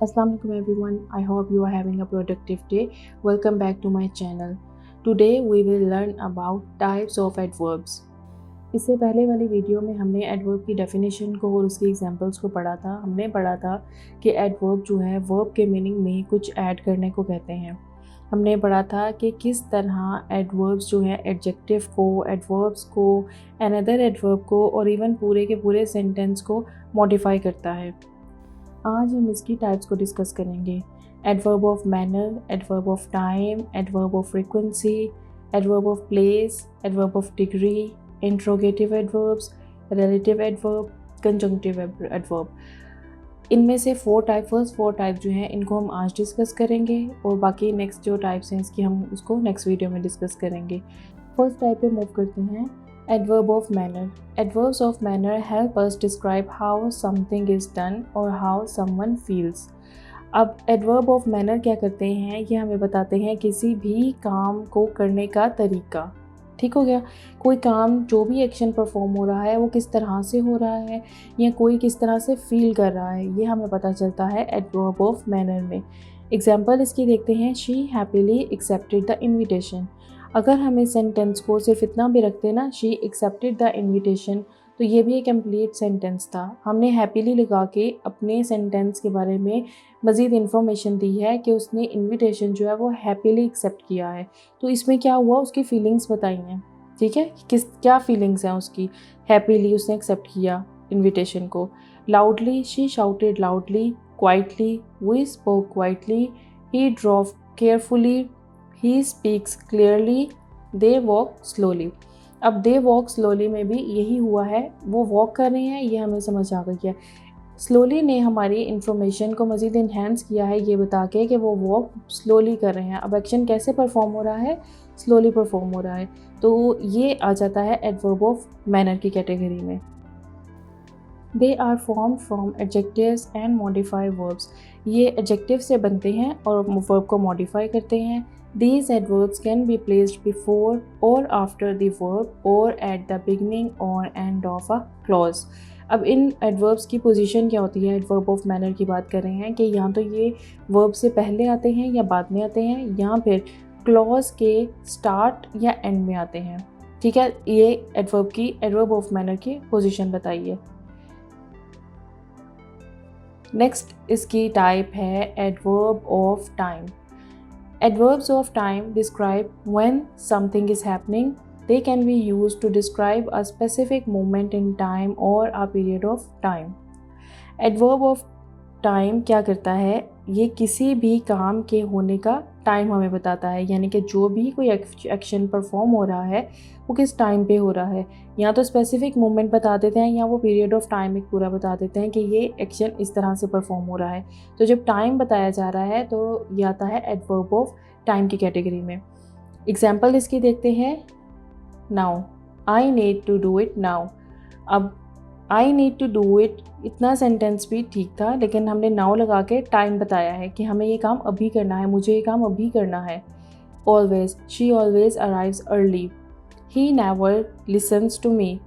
Assalamu alaikum everyone. I hope you are having a productive day. Welcome back to my channel. Today we will learn about types of adverbs. इससे पहले वाली video में हमने adverb की definition को और उसकी एग्जांपल्स को पढ़ा था। हमने पढ़ा था कि एडवर्ब जो है वर्ब के मीनिंग में कुछ ऐड करने को कहते हैं। हमने पढ़ा था कि किस तरह एडवर्ब्स जो है एडजेक्टिव को, एडवर्ब्स को, अनदर एडवर्ब को और इवन पूरे के पूरे सेंटेंस को मॉडिफाई करता है। आज हम इसकी टाइप्स को डिस्कस करेंगे। Adverb of manner, adverb of time, adverb of frequency, adverb of place, adverb of degree, interrogative adverbs, relative adverb, conjunctive adverb. इनमें से फर्स्ट फोर टाइप जो हैं इनको हम आज डिस्कस करेंगे और बाकी नेक्स्ट जो टाइप्स हैं इसकी हम उसको नेक्स्ट वीडियो में डिस्कस करेंगे। फर्स्ट टाइप पे मूव करते हैं। Adverb of manner. Adverbs of manner help us describe how something is done or how someone feels. अब adverb of manner क्या करते हैं, ये हमें बताते हैं किसी भी काम को करने का तरीका। ठीक हो गया। कोई काम, जो भी एक्शन परफॉर्म हो रहा है वो किस तरह से हो रहा है या कोई किस तरह से फील कर रहा है, ये हमें पता चलता है adverb of manner में। एग्जाम्पल इसकी देखते हैं। She happily accepted the invitation. अगर हम इस सेंटेंस को सिर्फ इतना भी रखते ना, शी एक्सेप्टेड द इन्विटेशन, तो ये भी एक कंप्लीट सेंटेंस था। हमने हैप्पीली लगा के अपने सेंटेंस के बारे में मज़ीद इन्फॉर्मेशन दी है कि उसने इन्विटेशन जो है वो हैप्पीली एक्सेप्ट किया है। तो इसमें क्या हुआ, उसकी फीलिंग्स बताई हैं। ठीक है, क्या फीलिंग्स हैं उसकी। हैप्पीली उसने एक्सेप्ट किया इन्विटेशन को। Loudly, she shouted loudly. Quietly, we spoke quietly. He drove carefully, he speaks clearly, they walk slowly. अब they walk slowly में भी यही हुआ है, वो वॉक कर रहे हैं, ये हमें समझ आ गई है। स्लोली ने हमारी इन्फॉर्मेशन को मज़ीद इन्हेंस किया है ये बता के कि वो वॉक स्लोली कर रहे हैं। अब एक्शन कैसे परफॉर्म हो रहा है, स्लोली परफॉर्म हो रहा है, तो ये आ जाता है एडवर्ब ऑफ मैनर की कैटेगरी में। They are form from adjectives and modify verbs. ये एडजेक्टिव से बनते हैं और वर्ब को मॉडिफाई करते हैं। These adverbs can be placed before or after the verb or at the beginning or end of a clause. अब इन adverbs की पोजीशन क्या होती है, एडवर्ब ऑफ मैनर की बात कर रहे हैं कि या तो ये वर्ब से पहले आते हैं या बाद में आते हैं या फिर क्लॉज के स्टार्ट या एंड में आते हैं। ठीक है, ये एडवर्ब ऑफ मैनर की पोजीशन बताइए। नेक्स्ट इसकी टाइप है adverb of time. Adverbs of time describe when something is happening. They can be used to describe a specific moment in time or a period of time. Adverb of time क्या करता है, ये किसी भी काम के होने का टाइम हमें बताता है, यानी कि जो भी कोई एक्शन परफॉर्म हो रहा है वो किस टाइम पे हो रहा है। या तो स्पेसिफिक मोमेंट बता देते हैं या वो पीरियड ऑफ टाइम एक पूरा बता देते हैं कि ये एक्शन इस तरह से परफॉर्म हो रहा है। तो जब टाइम बताया जा रहा है तो ये आता है एडवर्ब ऑफ टाइम की कैटेगरी में। एग्जाम्पल इसकी देखते हैं। Now, I need to do it now. अब I need to do it, इतना सेंटेंस भी ठीक था, लेकिन हमने नाउ लगा के टाइम बताया है कि हमें ये काम अभी करना है, मुझे ये काम अभी करना है। Always, she always arrives early. He never listens to me.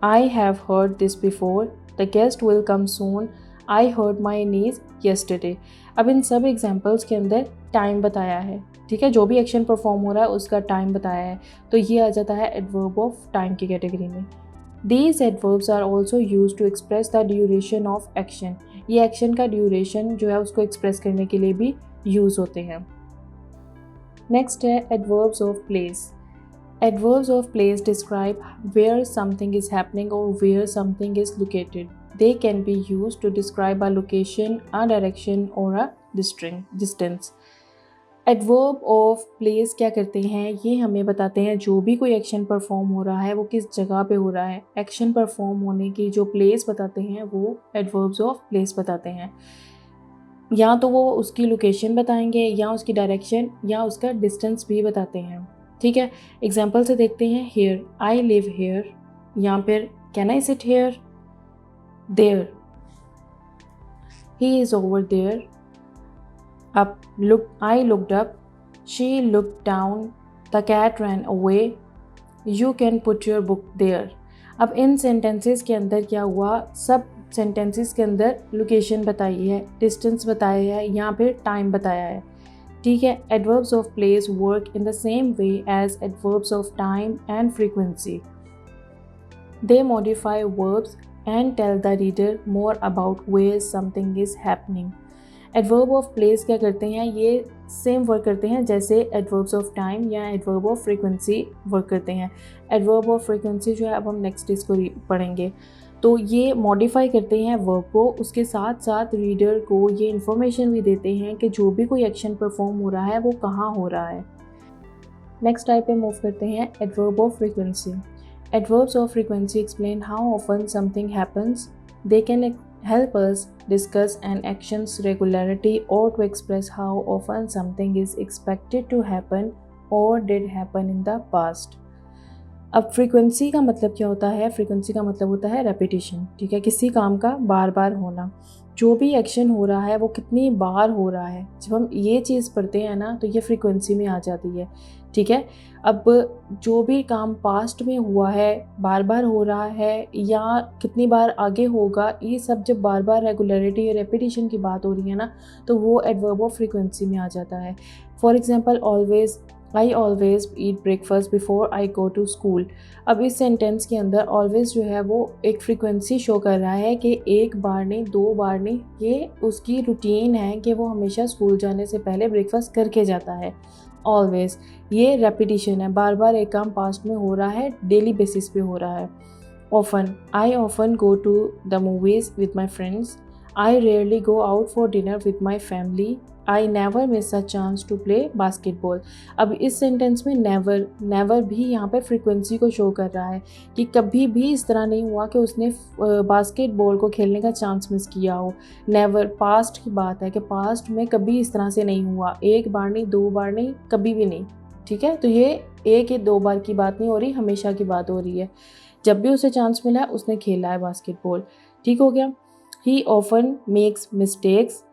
I have heard this before. The guest will come soon. I heard my knees yesterday. अब इन सब एग्जाम्पल्स के अंदर टाइम बताया है। ठीक है, जो भी एक्शन परफॉर्म हो रहा है उसका टाइम बताया है, तो ये आ जाता है एडवर्ब ऑफ टाइम की कैटेगरी में। These adverbs are also used to express the duration of action. ये एक्शन का ड्यूरेशन जो है उसको एक्सप्रेस करने के लिए भी यूज़ होते हैं। नेक्स्ट है adverbs of place. Adverbs of place describe where something is happening or where something is located. They can be used to describe a location, a direction or a distance. Adverb of place क्या करते हैं, ये हमें बताते हैं जो भी कोई एक्शन परफॉर्म हो रहा है वो किस जगह पे हो रहा है। एक्शन परफॉर्म होने की जो प्लेस बताते हैं वो एडवर्ब्स ऑफ प्लेस बताते हैं। या तो वो उसकी लोकेशन बताएंगे या उसकी डायरेक्शन या उसका डिस्टेंस भी बताते हैं। ठीक है, एग्जाम्पल से देखते हैं। Here, I live here. या फिर can I sit here. There, he is over there. Up, look, I looked up. She looked down. The cat ran away. You can put your book there. अब इन sentences के अंदर क्या हुआ, सब sentences के अंदर लोकेशन बताई है, डिस्टेंस बताया है या फिर टाइम बताया है। ठीक है, adverbs of place work in the same way as adverbs of time and frequency. They modify verbs and tell the reader more about where something is happening। Adverb of place क्या करते हैं, ये same work करते हैं जैसे adverbs of time या adverb of frequency work करते हैं। एडवर्ब ऑफ फ्रीक्वेंसी जो है अब हम नेक्स्ट इसको पढ़ेंगे। तो ये मॉडिफाई करते हैं वर्ब को, उसके साथ साथ रीडर को ये इन्फॉर्मेशन भी देते हैं कि जो भी कोई एक्शन परफॉर्म हो रहा है वो कहाँ हो रहा है। नेक्स्ट टाइप पे मूव करते हैं adverb of frequency. Adverbs of frequency explain how often something happens. They can help us discuss an action's regularity or to express how often something is expected to happen or did happen in the past. अब frequency का मतलब क्या होता है? Frequency का मतलब होता है रेपिटेशन। ठीक है, किसी काम का बार बार होना। जो भी एक्शन हो रहा है वो कितनी बार हो रहा है, जब हम ये चीज़ पढ़ते हैं ना तो ये फ्रीक्वेंसी में आ जाती है। ठीक है, अब जो भी काम पास्ट में हुआ है, बार बार हो रहा है या कितनी बार आगे होगा, ये सब जब बार बार रेगुलरिटी या रेपिटेशन की बात हो रही है ना तो वो एडवर्ब ऑफ फ्रीक्वेंसी में आ जाता है। For example, I always eat breakfast before I go to school. अब इस सेंटेंस के अंदर ऑलवेज जो है वो एक फ्रीक्वेंसी शो कर रहा है कि एक बार नहीं, दो बार नहीं, ये उसकी रूटीन है कि वो हमेशा स्कूल जाने से पहले ब्रेकफास्ट करके जाता है। ऑलवेज ये रेपिटेशन है, बार बार एक काम पास्ट में हो रहा है, डेली बेसिस पे हो रहा है। Often, I often go to the movies with my friends. I rarely go out for dinner with my family. I never miss a chance to play basketball. अब इस सेंटेंस में नेवर भी यहाँ पे फ्रीक्वेंसी को शो कर रहा है कि कभी भी इस तरह नहीं हुआ कि उसने बास्केटबॉल को खेलने का चांस मिस किया हो। नेवर पास्ट की बात है कि पास्ट में कभी इस तरह से नहीं हुआ, एक बार नहीं, दो बार नहीं, कभी भी नहीं। ठीक है, तो ये एक या दो बार की बात नहीं हो रही, हमेशा की बात हो रही है। जब भी उसे चांस मिला उसने खेला है बास्केटबॉल। ठीक हो गया। ही often makes mistakes.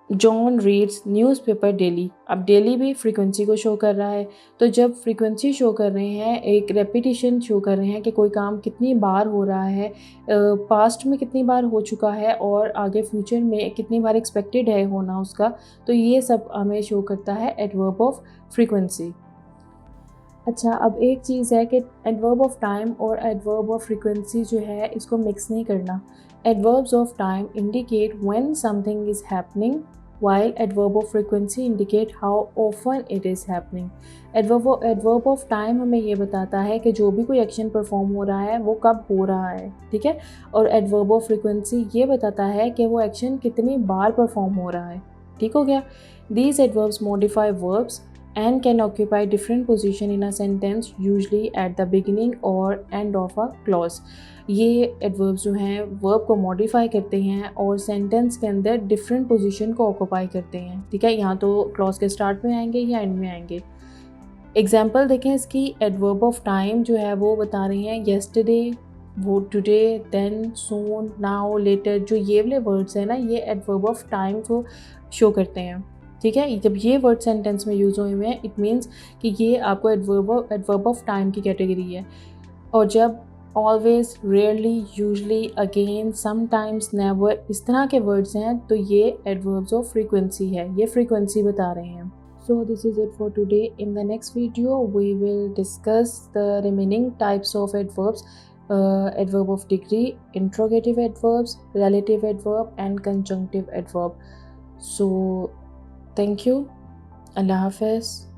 John reads newspaper daily. अब डेली भी फ्रीक्वेंसी को शो कर रहा है, तो जब फ्रीक्वेंसी शो कर रहे हैं, एक रेपिटेशन शो कर रहे हैं कि कोई काम कितनी बार हो रहा है, पास्ट में कितनी बार हो चुका है और आगे फ्यूचर में कितनी बार एक्सपेक्टेड है होना उसका, तो ये सब हमें शो करता है एडवर्ब ऑफ फ्रीक्वेंसी। अच्छा, अब एक चीज़ है कि एडवर्ब ऑफ टाइम और एडवर्ब ऑफ फ्रीक्वेंसी जो है इसको मिक्स नहीं करना। Adverbs of time indicate when something is happening, while adverb of frequency indicate how often it is happening। adverb of time हमें ये बताता है कि जो भी कोई एक्शन परफॉर्म हो रहा है वो कब हो रहा है। ठीक है, और adverb of frequency ये बताता है कि वो एक्शन कितनी बार परफॉर्म हो रहा है। ठीक हो गया। These adverbs modify verbs and can occupy different position in a sentence, usually at the beginning or end of a clause। ये एडवर्ब्स जो हैं वर्ब को मॉडिफाई करते हैं और सेंटेंस के अंदर डिफरेंट पोजीशन को ऑक्यूपाई करते हैं। ठीक है, यहाँ तो क्लॉज के स्टार्ट में आएंगे या एंड में आएंगे। एग्जाम्पल देखें इसकी। एडवर्ब ऑफ टाइम जो है वो बता रहे हैं येस्टरडे, वो टुडे, देन, सून, नाउ, लेटर। जो ये वाले वर्ड्स हैं ना, ये एडवर्ब ऑफ टाइम को शो करते हैं। ठीक है, जब ये वर्ड सेंटेंस में यूज़ हुए हैं इट मीन्स कि ये आपको एडवर्ब ऑफ टाइम की कैटेगरी है। और जब always, rarely, usually, again, sometimes, never इस तरह के वर्ड्स हैं तो ये एडवर्ब्स ऑफ फ्रीक्वेंसी है, ये फ्रीक्वेंसी बता रहे हैं। So this is it for today. In the next video we will discuss the remaining types of adverbs, adverb of degree, interrogative adverbs, relative adverb and conjunctive adverb. So thank you. Allah Hafiz.